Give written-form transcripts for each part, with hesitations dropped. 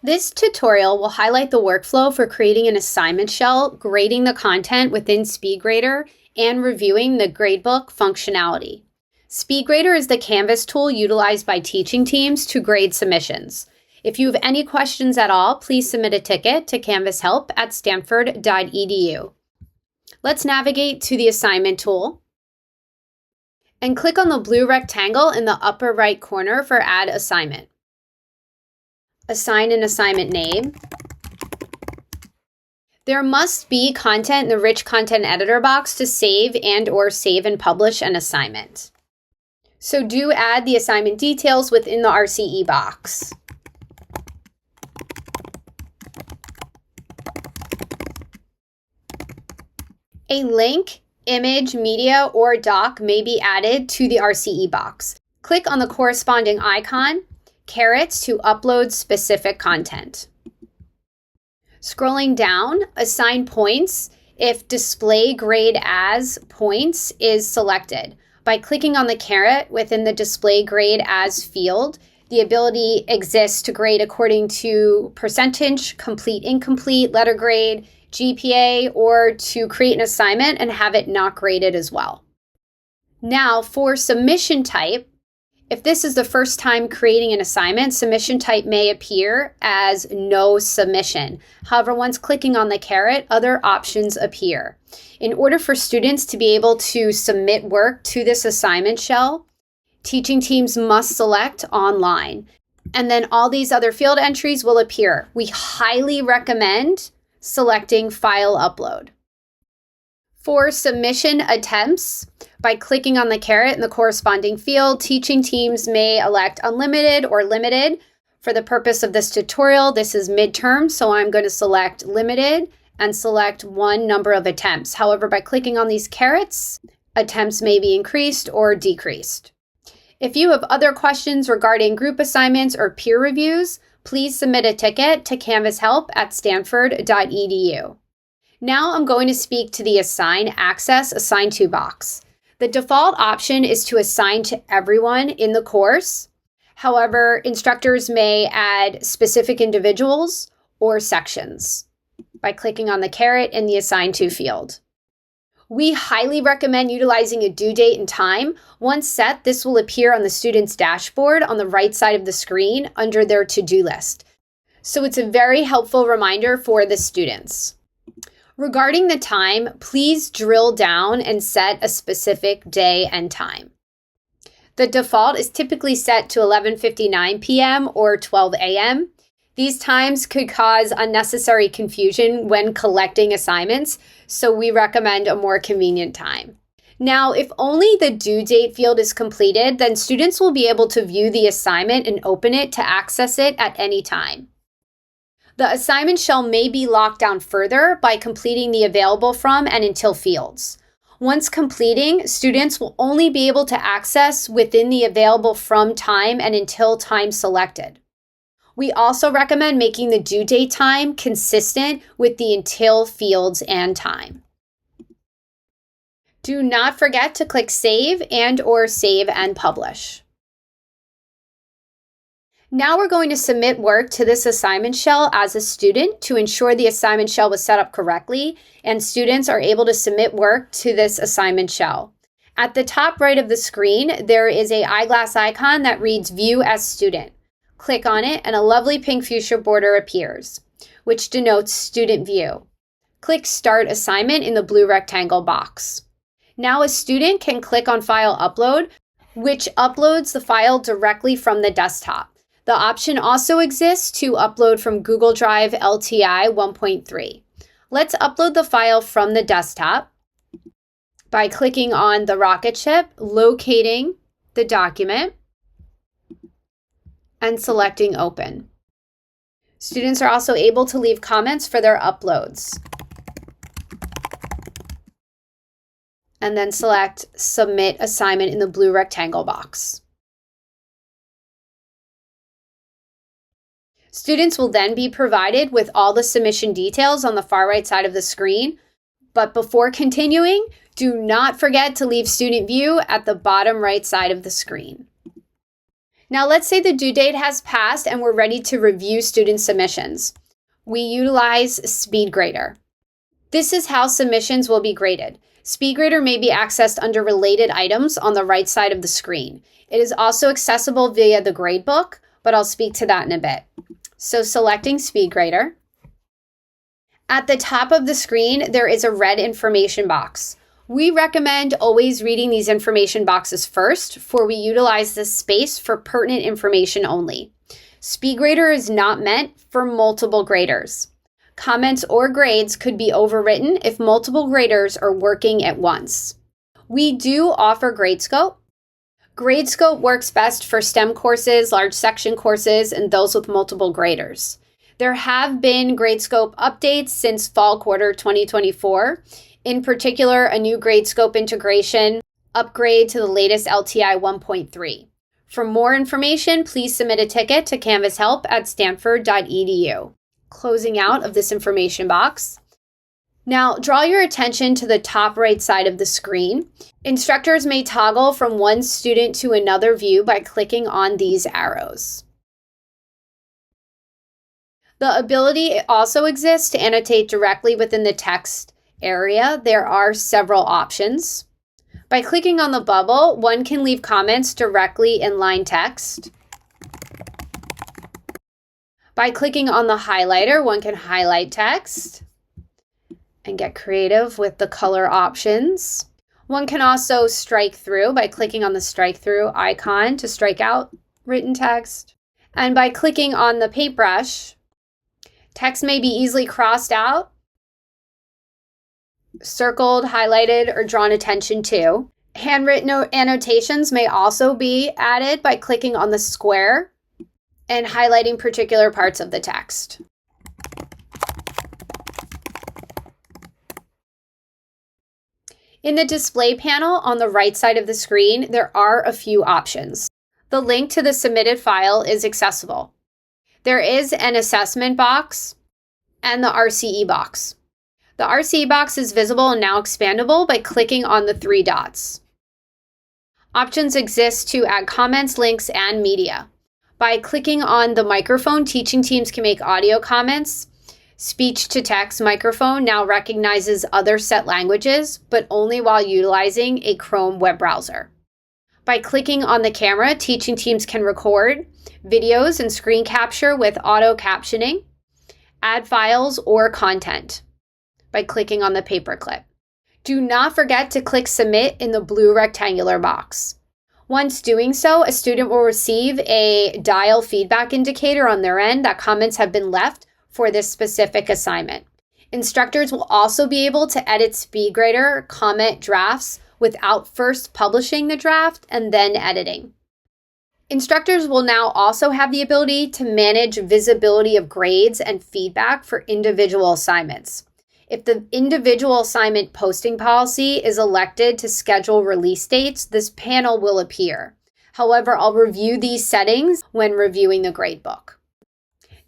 This tutorial will highlight the workflow for creating an assignment shell, grading the content within Speedgrader, and reviewing the Gradebook functionality. Speedgrader is the Canvas tool utilized by teaching teams to grade submissions. If you have any questions at all, please submit a ticket to canvashelp@stanford.edu. Let's navigate to the assignment tool and click on the blue rectangle in the upper right corner for Add Assignment. Assign an assignment name. There must be content in the Rich Content Editor box to save and/or save and publish an assignment. So do add the assignment details within the RCE box. A link, image, media, or doc may be added to the RCE box. Click on the corresponding icon, carrots, to upload specific content. Scrolling down, assign points if display grade as points is selected. By clicking on the caret within the display grade as field, the ability exists to grade according to percentage, complete, incomplete, letter grade, GPA, or to create an assignment and have it not graded as well. Now for submission type, if this is the first time creating an assignment, submission type may appear as no submission. However, once clicking on the caret, other options appear. In order for students to be able to submit work to this assignment shell, teaching teams must select online, and then all these other field entries will appear. We highly recommend selecting File Upload. For submission attempts, by clicking on the caret in the corresponding field, teaching teams may elect unlimited or limited. For the purpose of this tutorial, this is midterm, so I'm going to select limited and select one number of attempts. However, by clicking on these carets, attempts may be increased or decreased. If you have other questions regarding group assignments or peer reviews, please submit a ticket to canvashelp@stanford.edu. Now I'm going to speak to the Assign Access Assign To box. The default option is to assign to everyone in the course. However, instructors may add specific individuals or sections by clicking on the caret in the Assign To field. We highly recommend utilizing a due date and time. Once set, this will appear on the student's dashboard on the right side of the screen under their to-do list. So it's a very helpful reminder for the students. Regarding the time, please drill down and set a specific day and time. The default is typically set to 11:59 p.m. or 12 a.m. These times could cause unnecessary confusion when collecting assignments, so we recommend a more convenient time. Now, if only the due date field is completed, then students will be able to view the assignment and open it to access it at any time. The assignment shell may be locked down further by completing the available from and until fields. Once completing, students will only be able to access within the available from time and until time selected. We also recommend making the due date time consistent with the until fields and time. Do not forget to click Save and/or Save and Publish. Now we're going to submit work to this assignment shell as a student to ensure the assignment shell was set up correctly and students are able to submit work to this assignment shell. At the top right of the screen, there is an eyeglass icon that reads View as Student. Click on it and a lovely pink fuchsia border appears, which denotes Student View. Click Start Assignment in the blue rectangle box. Now a student can click on File Upload, which uploads the file directly from the desktop. The option also exists to upload from Google Drive LTI 1.3. Let's upload the file from the desktop by clicking on the rocket ship, locating the document, and selecting Open. Students are also able to leave comments for their uploads. And then select Submit Assignment in the blue rectangle box. Students will then be provided with all the submission details on the far right side of the screen. But before continuing, do not forget to leave Student View at the bottom right side of the screen. Now let's say the due date has passed and we're ready to review student submissions. We utilize Speedgrader. This is how submissions will be graded. Speedgrader may be accessed under related items on the right side of the screen. It is also accessible via the Gradebook, but I'll speak to that in a bit. So selecting Speedgrader. At the top of the screen, there is a red information box. We recommend always reading these information boxes first, for we utilize this space for pertinent information only. Speedgrader is not meant for multiple graders. Comments or grades could be overwritten if multiple graders are working at once. We do offer Gradescope. Gradescope works best for STEM courses, large section courses, and those with multiple graders. There have been Gradescope updates since fall quarter 2024. In particular, a new Gradescope integration, upgrade to the latest LTI 1.3. For more information, please submit a ticket to canvashelp@stanford.edu. Closing out of this information box. Now, draw your attention to the top right side of the screen. Instructors may toggle from one student to another view by clicking on these arrows. The ability also exists to annotate directly within the text area. There are several options. By clicking on the bubble, one can leave comments directly in line text. By clicking on the highlighter, one can highlight text and get creative with the color options. One can also strike through by clicking on the strike through icon to strike out written text. And by clicking on the paintbrush, text may be easily crossed out, circled, highlighted, or drawn attention to. Handwritten annotations may also be added by clicking on the square and highlighting particular parts of the text. In the display panel on the right side of the screen, there are a few options. The link to the submitted file is accessible. There is an assessment box and the RCE box. The RCE box is visible and now expandable by clicking on the three dots. Options exist to add comments, links, and media. By clicking on the microphone, teaching teams can make audio comments. Speech-to-text microphone now recognizes other set languages, but only while utilizing a Chrome web browser. By clicking on the camera, teaching teams can record videos and screen capture with auto captioning, add files or content by clicking on the paperclip. Do not forget to click Submit in the blue rectangular box. Once doing so, a student will receive a dial feedback indicator on their end that comments have been left for this specific assignment. Instructors will also be able to edit Speedgrader comment drafts without first publishing the draft and then editing. Instructors will now also have the ability to manage visibility of grades and feedback for individual assignments. If the individual assignment posting policy is elected to schedule release dates, this panel will appear. However, I'll review these settings when reviewing the gradebook.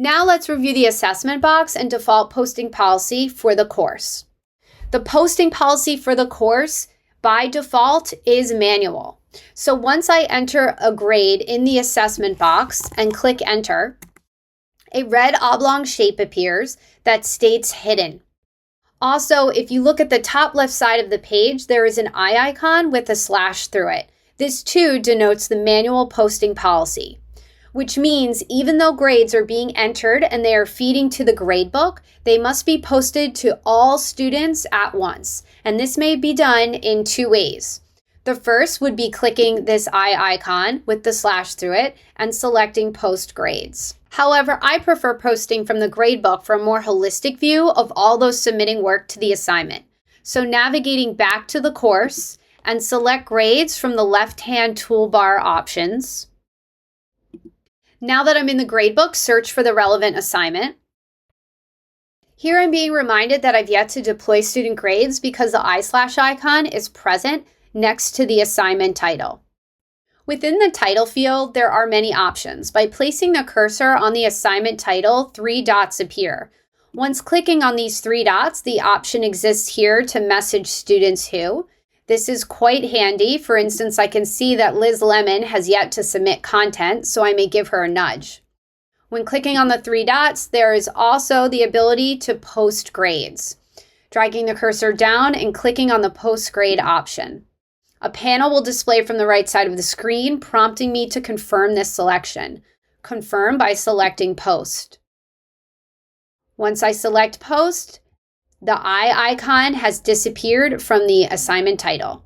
Now let's review the assessment box and default posting policy for the course. The posting policy for the course by default is manual. So once I enter a grade in the assessment box and click enter, a red oblong shape appears that states hidden. Also, if you look at the top left side of the page, there is an eye icon with a slash through it. This too denotes the manual posting policy, which means even though grades are being entered and they are feeding to the gradebook, they must be posted to all students at once. And this may be done in two ways. The first would be clicking this eye icon with the slash through it and selecting post grades. However, I prefer posting from the gradebook for a more holistic view of all those submitting work to the assignment. So navigating back to the course and select grades from the left-hand toolbar options. Now that I'm in the gradebook, search for the relevant assignment. Here I'm being reminded that I've yet to deploy student grades because the / icon is present next to the assignment title. Within the title field, there are many options. By placing the cursor on the assignment title, 3 dots appear. Once clicking on these 3 dots, the option exists here to message students who. This is quite handy. For instance, I can see that Liz Lemon has yet to submit content, so I may give her a nudge. When clicking on the three dots, there is also the ability to post grades. Dragging the cursor down and clicking on the post grade option. A panel will display from the right side of the screen, prompting me to confirm this selection. Confirm by selecting post. Once I select post, the eye icon has disappeared from the assignment title.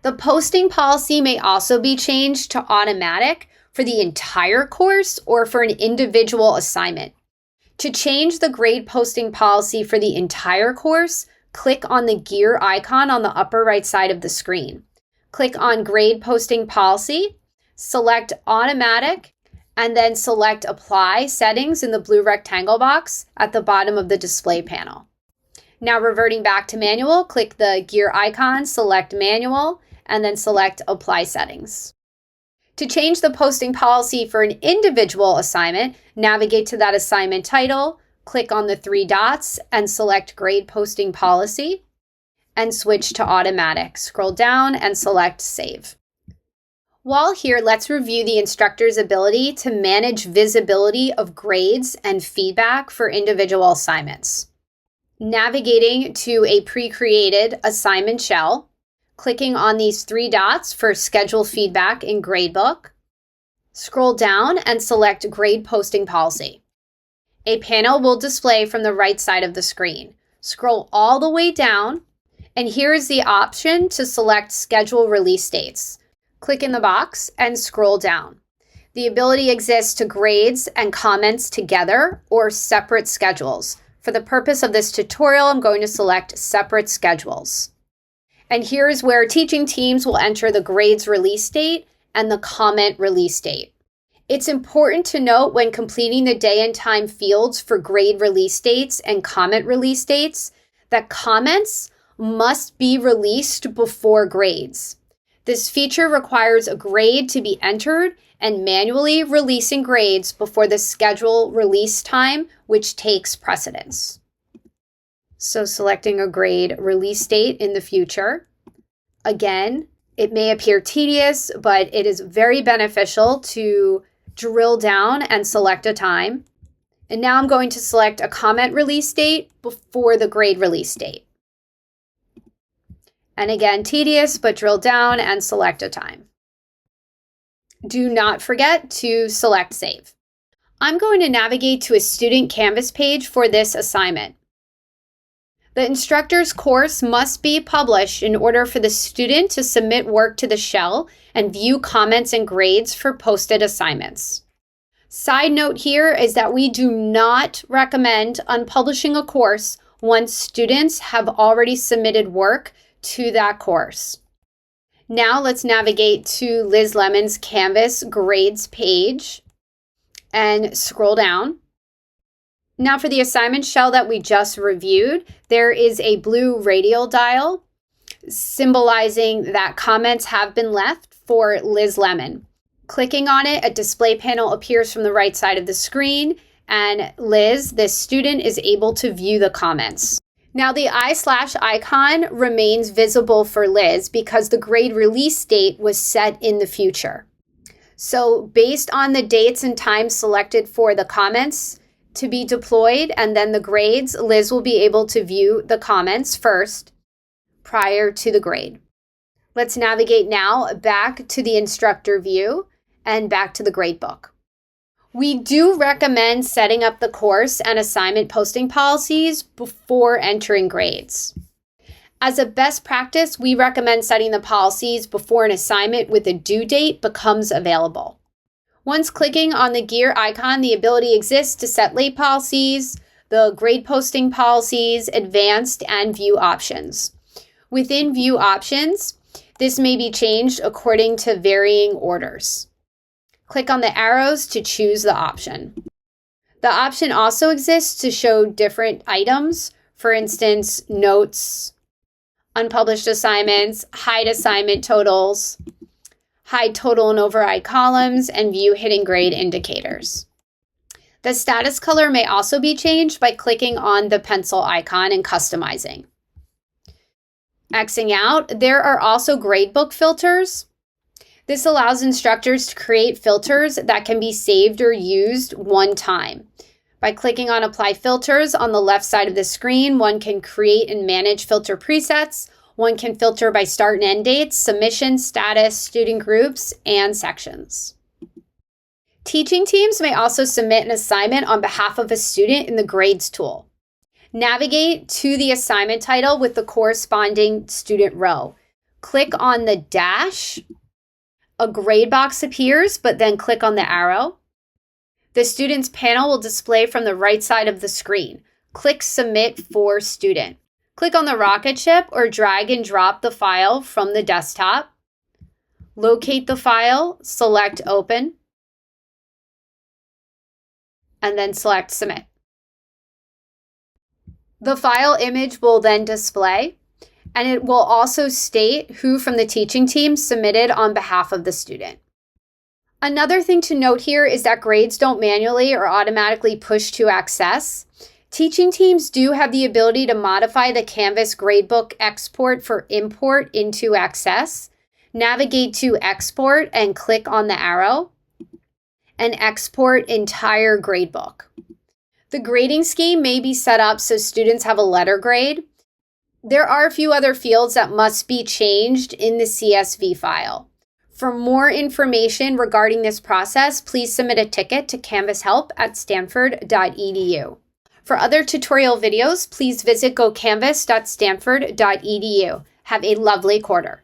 The posting policy may also be changed to automatic for the entire course or for an individual assignment. To change the grade posting policy for the entire course, click on the gear icon on the upper right side of the screen. Click on Grade Posting Policy, select Automatic, and then select Apply Settings in the blue rectangle box at the bottom of the display panel. Now reverting back to manual, click the gear icon, select Manual, and then select Apply Settings. To change the posting policy for an individual assignment, navigate to that assignment title, click on the three dots, and select Grade Posting Policy, and switch to Automatic. Scroll down and select Save. While here, let's review the instructor's ability to manage visibility of grades and feedback for individual assignments. Navigating to a pre-created assignment shell, clicking on these three dots for Schedule Feedback in Gradebook, scroll down and select Grade Posting Policy. A panel will display from the right side of the screen. Scroll all the way down, and here is the option to select Schedule Release Dates. Click in the box and scroll down. The ability exists to grades and comments together or separate schedules. For the purpose of this tutorial, I'm going to select Separate Schedules. And here is where teaching teams will enter the grades release date and the comment release date. It's important to note when completing the day and time fields for grade release dates and comment release dates that comments must be released before grades. This feature requires a grade to be entered and manually releasing grades before the schedule release time, which takes precedence. So selecting a grade release date in the future. Again, it may appear tedious, but it is very beneficial to drill down and select a time. And now I'm going to select a comment release date before the grade release date. And again, tedious, but drill down and select a time. Do not forget to select Save. I'm going to navigate to a student Canvas page for this assignment. The instructor's course must be published in order for the student to submit work to the shell and view comments and grades for posted assignments. Side note here is that we do not recommend unpublishing a course once students have already submitted work to that course. Now let's navigate to Liz Lemon's Canvas grades page and scroll down. Now for the assignment shell that we just reviewed, there is a blue radial dial symbolizing that comments have been left for Liz Lemon. Clicking on it, a display panel appears from the right side of the screen, and Liz, this student, is able to view the comments. Now the /icon remains visible for Liz because the grade release date was set in the future. So based on the dates and times selected for the comments to be deployed and then the grades, Liz will be able to view the comments first prior to the grade. Let's navigate now back to the instructor view and back to the gradebook. We do recommend setting up the course and assignment posting policies before entering grades. As a best practice, we recommend setting the policies before an assignment with a due date becomes available. Once clicking on the gear icon, the ability exists to set late policies, the grade posting policies, advanced, and view options. Within view options, this may be changed according to varying orders. Click on the arrows to choose the option. The option also exists to show different items, for instance, notes, unpublished assignments, hide assignment totals, hide total and override columns, and view hidden grade indicators. The status color may also be changed by clicking on the pencil icon and customizing. Xing out, there are also gradebook filters. This allows instructors to create filters that can be saved or used one time. By clicking on Apply Filters on the left side of the screen, one can create and manage filter presets. One can filter by start and end dates, submission status, student groups, and sections. Teaching teams may also submit an assignment on behalf of a student in the Grades tool. Navigate to the assignment title with the corresponding student row. Click on the dash. A grade box appears, but then click on the arrow. The students panel will display from the right side of the screen. Click Submit for Student. Click on the rocket ship or drag and drop the file from the desktop. Locate the file, select Open, and then select Submit. The file image will then display, and it will also state who from the teaching team submitted on behalf of the student. Another thing to note here is that grades don't manually or automatically push to Access. Teaching teams do have the ability to modify the Canvas gradebook export for import into Access. Navigate to Export and click on the arrow and export entire gradebook. The grading scheme may be set up so students have a letter grade. There are a few other fields that must be changed in the CSV file. For more information regarding this process, please submit a ticket to canvashelp@stanford.edu. For other tutorial videos, please visit gocanvas.stanford.edu. Have a lovely quarter.